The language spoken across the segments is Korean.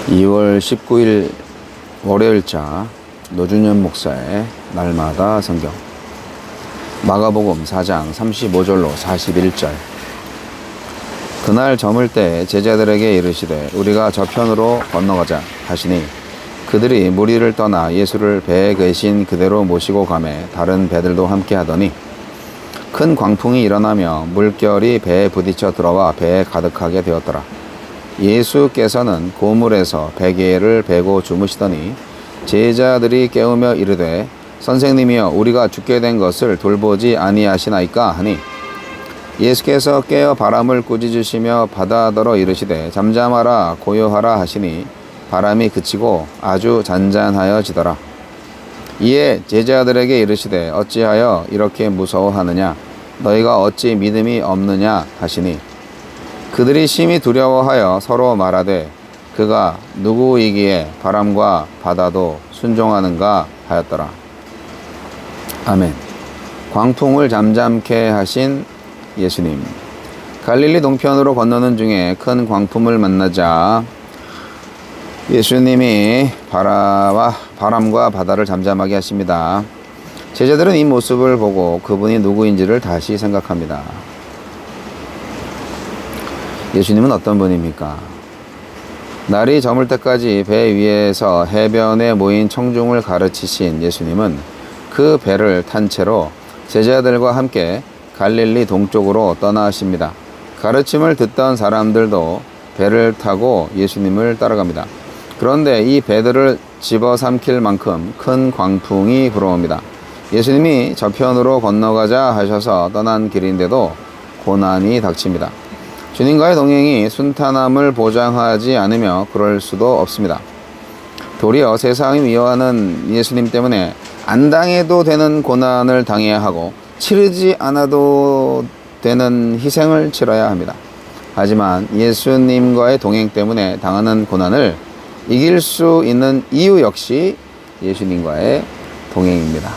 2월 19일 월요일자 노준현 목사의 날마다 성경 마가복음 4장 35절로 41절. 그날 저물 때 제자들에게 이르시되 우리가 저편으로 건너가자 하시니 그들이 무리를 떠나 예수를 배에 계신 그대로 모시고 가매 다른 배들도 함께 하더니 큰 광풍이 일어나며 물결이 배에 부딪혀 들어와 배에 가득하게 되었더라. 예수께서는 고물에서 베개를 베고 주무시더니 제자들이 깨우며 이르되 선생님이여 우리가 죽게 된 것을 돌보지 아니하시나이까 하니 예수께서 깨어 바람을 꾸짖으시며 바다더러 이르시되 잠잠하라 고요하라 하시니 바람이 그치고 아주 잔잔하여지더라. 이에 제자들에게 이르시되 어찌하여 이렇게 무서워하느냐 너희가 어찌 믿음이 없느냐 하시니 그들이 심히 두려워하여 서로 말하되 그가 누구이기에 바람과 바다도 순종하는가 하였더라. 아멘. 광풍을 잠잠케 하신 예수님. 갈릴리 동편으로 건너는 중에 큰 광풍을 만나자 예수님이 바람과 바다를 잠잠하게 하십니다. 제자들은 이 모습을 보고 그분이 누구인지를 다시 생각합니다. 예수님은 어떤 분입니까? 날이 저물 때까지 배 위에서 해변에 모인 청중을 가르치신 예수님은 그 배를 탄 채로 제자들과 함께 갈릴리 동쪽으로 떠나십니다. 가르침을 듣던 사람들도 배를 타고 예수님을 따라갑니다. 그런데 이 배들을 집어삼킬 만큼 큰 광풍이 불어옵니다. 예수님이 저편으로 건너가자 하셔서 떠난 길인데도 고난이 닥칩니다. 주님과의 동행이 순탄함을 보장하지 않으며 그럴 수도 없습니다. 도리어 세상이 미워하는 예수님 때문에 안 당해도 되는 고난을 당해야 하고 치르지 않아도 되는 희생을 치러야 합니다. 하지만 예수님과의 동행 때문에 당하는 고난을 이길 수 있는 이유 역시 예수님과의 동행입니다.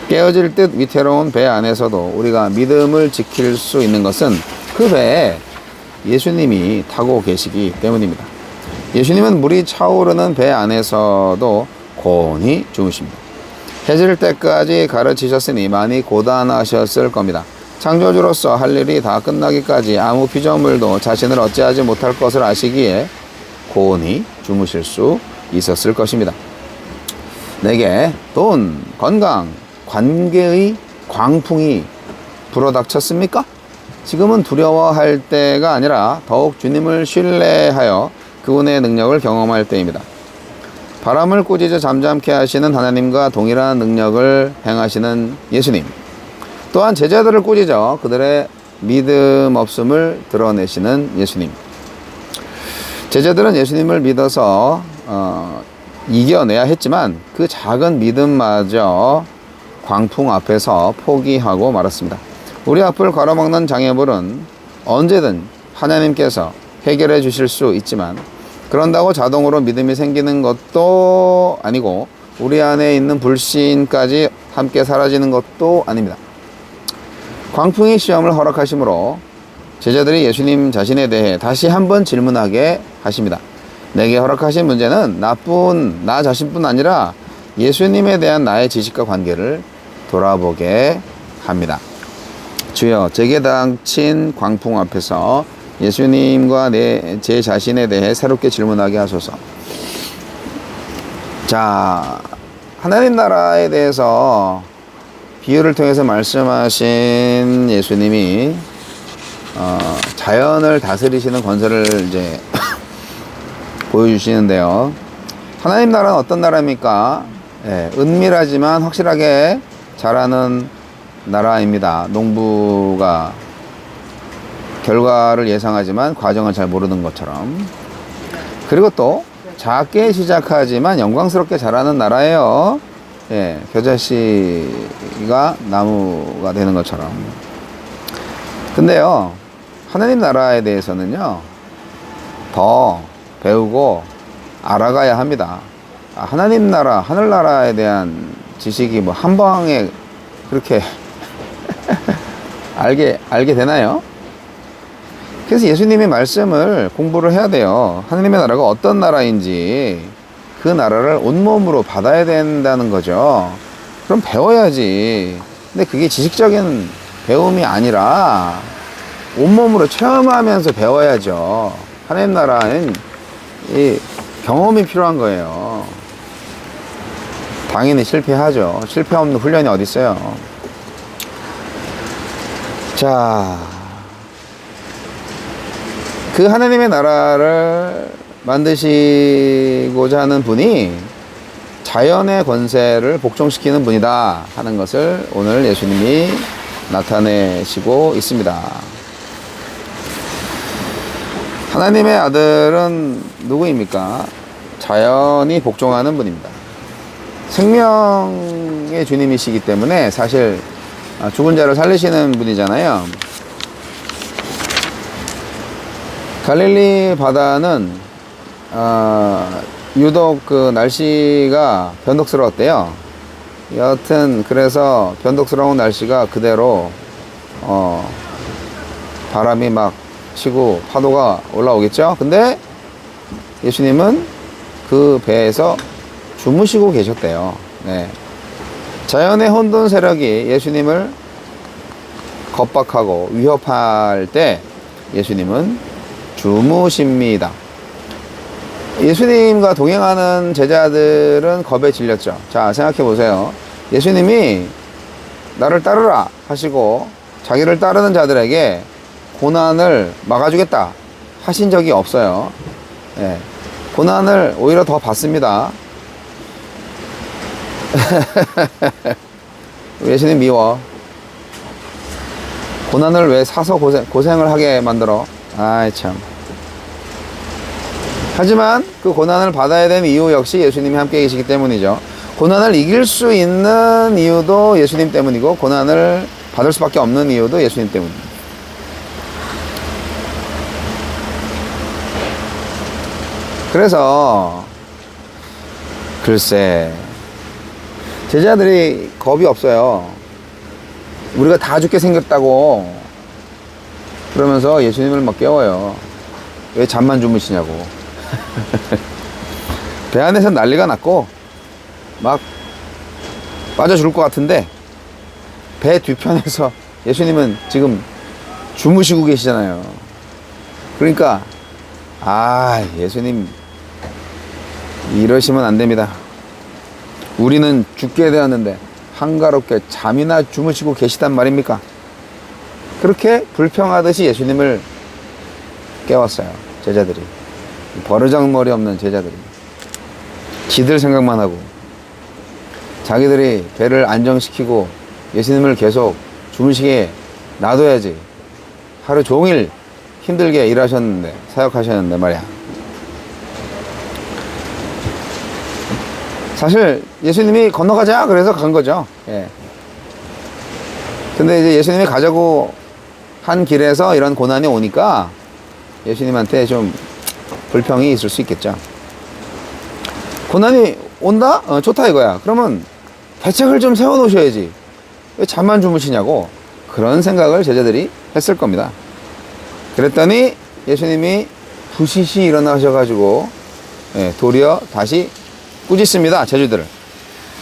깨어질 듯 위태로운 배 안에서도 우리가 믿음을 지킬 수 있는 것은 그 배에 예수님이 타고 계시기 때문입니다. 예수님은 물이 차오르는 배 안에서도 곤히 주무십니다. 해질 때까지 가르치셨으니 많이 고단하셨을 겁니다. 창조주로서 할 일이 다 끝나기까지 아무 피조물도 자신을 어찌하지 못할 것을 아시기에 곤히 주무실 수 있었을 것입니다. 내게 돈, 건강, 관계의 광풍이 불어닥쳤습니까? 지금은 두려워할 때가 아니라 더욱 주님을 신뢰하여 그분의 능력을 경험할 때입니다. 바람을 꾸짖어 잠잠케 하시는 하나님과 동일한 능력을 행하시는 예수님. 또한 제자들을 꾸짖어 그들의 믿음 없음을 드러내시는 예수님. 제자들은 예수님을 믿어서 이겨내야 했지만 그 작은 믿음마저 광풍 앞에서 포기하고 말았습니다. 우리 앞을 걸어먹는 장애물은 언제든 하나님께서 해결해 주실 수 있지만 그런다고 자동으로 믿음이 생기는 것도 아니고 우리 안에 있는 불신까지 함께 사라지는 것도 아닙니다. 광풍의 시험을 허락하심으로 제자들이 예수님 자신에 대해 다시 한번 질문하게 하십니다. 내게 허락하신 문제는 나쁜 나 자신뿐 아니라 예수님에 대한 나의 지식과 관계를 돌아보게 합니다. 주여, 제게 닥친 광풍 앞에서 예수님과 제 자신에 대해 새롭게 질문하게 하소서. 자, 하나님 나라에 대해서 비유를 통해서 말씀하신 예수님이 자연을 다스리시는 권세를 이제 보여주시는데요. 하나님 나라는 어떤 나라입니까? 은밀하지만 확실하게 자라는 나라입니다. 농부가 결과를 예상하지만 과정을 잘 모르는 것처럼. 그리고 또 작게 시작하지만 영광스럽게 자라는 나라예요. 겨자씨가 나무가 되는 것처럼. 근데요, 하나님 나라에 대해서는요, 더 배우고 알아가야 합니다. 하나님 나라, 하늘나라에 대한 지식이 뭐 한 방에 그렇게 알게 되나요? 그래서 예수님의 말씀을 공부를 해야 돼요. 하나님의 나라가 어떤 나라인지 그 나라를 온몸으로 받아야 된다는 거죠. 그럼 배워야지. 근데 그게 지식적인 배움이 아니라 온몸으로 체험하면서 배워야죠. 하나님 나라는 이 경험이 필요한 거예요. 당연히 실패하죠. 실패 없는 훈련이 어디 있어요. 자, 그 하나님의 나라를 만드시고자 하는 분이 자연의 권세를 복종시키는 분이다 하는 것을 오늘 예수님이 나타내시고 있습니다. 하나님의 아들은 누구입니까? 자연이 복종하는 분입니다. 생명의 주님이시기 때문에 사실 죽은 자를 살리시는 분이잖아요. 갈릴리 바다는 유독 그 날씨가 변덕스러웠대요. 여하튼 그래서 변덕스러운 날씨가 그대로 바람이 막 치고 파도가 올라오겠죠. 근데 예수님은 그 배에서 주무시고 계셨대요. 네. 자연의 혼돈 세력이 예수님을 겁박하고 위협할 때 예수님은 주무십니다. 예수님과 동행하는 제자들은 겁에 질렸죠. 자, 생각해 보세요. 예수님이 나를 따르라 하시고 자기를 따르는 자들에게 고난을 막아주겠다 하신 적이 없어요. 예. 고난을 오히려 더 받습니다. 예수님 미워. 고난을 왜 사서 고생을 하게 만들어? 아이 참. 하지만 그 고난을 받아야 되는 이유 역시 예수님이 함께 계시기 때문이죠. 고난을 이길 수 있는 이유도 예수님 때문이고 고난을 받을 수밖에 없는 이유도 예수님 때문입니다. 그래서 글쎄 제자들이 겁이 없어요. 우리가 다 죽게 생겼다고 그러면서 예수님을 막 깨워요. 왜 잠만 주무시냐고. 배 안에서 난리가 났고 막 빠져 죽을 것 같은데 배 뒤편에서 예수님은 지금 주무시고 계시잖아요. 그러니까 예수님 이러시면 안 됩니다. 우리는 죽게 되었는데 한가롭게 잠이나 주무시고 계시단 말입니까? 그렇게 불평하듯이 예수님을 깨웠어요. 제자들이. 버르장머리 없는 제자들이. 지들 생각만 하고 자기들이 배를 안정시키고 예수님을 계속 주무시게 놔둬야지. 하루 종일 힘들게 일하셨는데 사역하셨는데 말이야. 사실 예수님이 건너가자 그래서 간 거죠. 예. 근데 이제 예수님이 가자고 한 길에서 이런 고난이 오니까 예수님한테 좀 불평이 있을 수 있겠죠. 고난이 온다? 좋다 이거야. 그러면 대책을 좀 세워 놓으셔야지. 왜 잠만 주무시냐고. 그런 생각을 제자들이 했을 겁니다. 그랬더니 예수님이 부시시 일어나셔가지고 도리어 다시 꾸짖습니다. 제자들을.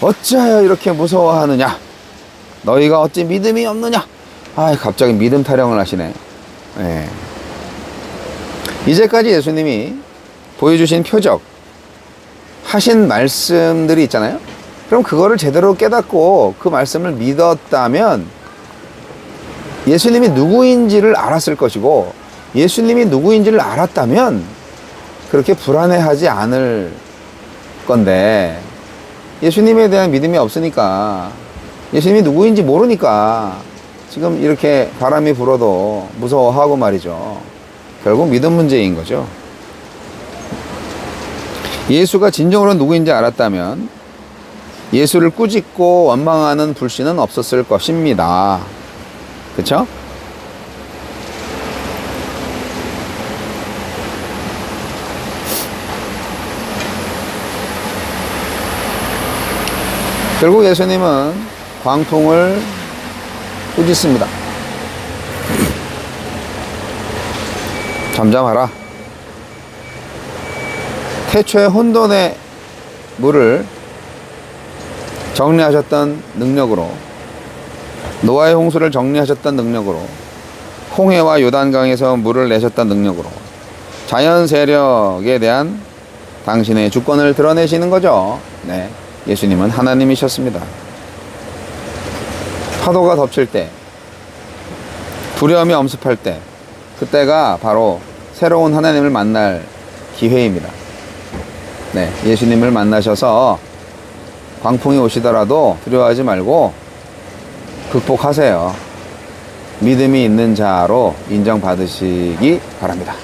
어찌하여 이렇게 무서워하느냐? 너희가 어찌 믿음이 없느냐? 갑자기 믿음 타령을 하시네. 이제까지 예수님이 보여주신 표적, 하신 말씀들이 있잖아요. 그럼 그거를 제대로 깨닫고 그 말씀을 믿었다면 예수님이 누구인지를 알았을 것이고, 예수님이 누구인지를 알았다면 그렇게 불안해하지 않을 건데, 예수님에 대한 믿음이 없으니까, 예수님이 누구인지 모르니까 지금 이렇게 바람이 불어도 무서워하고 말이죠. 결국 믿음 문제인 거죠. 예수가 진정으로 누구인지 알았다면 예수를 꾸짖고 원망하는 불신은 없었을 것입니다. 그쵸? 결국 예수님은 광풍을 꾸짖습니다. 잠잠하라. 태초에 혼돈의 물을 정리하셨던 능력으로, 노아의 홍수를 정리하셨던 능력으로, 홍해와 요단강에서 물을 내셨던 능력으로 자연 세력에 대한 당신의 주권을 드러내시는 거죠. 네, 예수님은 하나님이셨습니다. 파도가 덮칠 때, 두려움이 엄습할 때, 그때가 바로 새로운 하나님을 만날 기회입니다. 네, 예수님을 만나셔서 광풍이 오시더라도 두려워하지 말고 극복하세요. 믿음이 있는 자로 인정받으시기 바랍니다.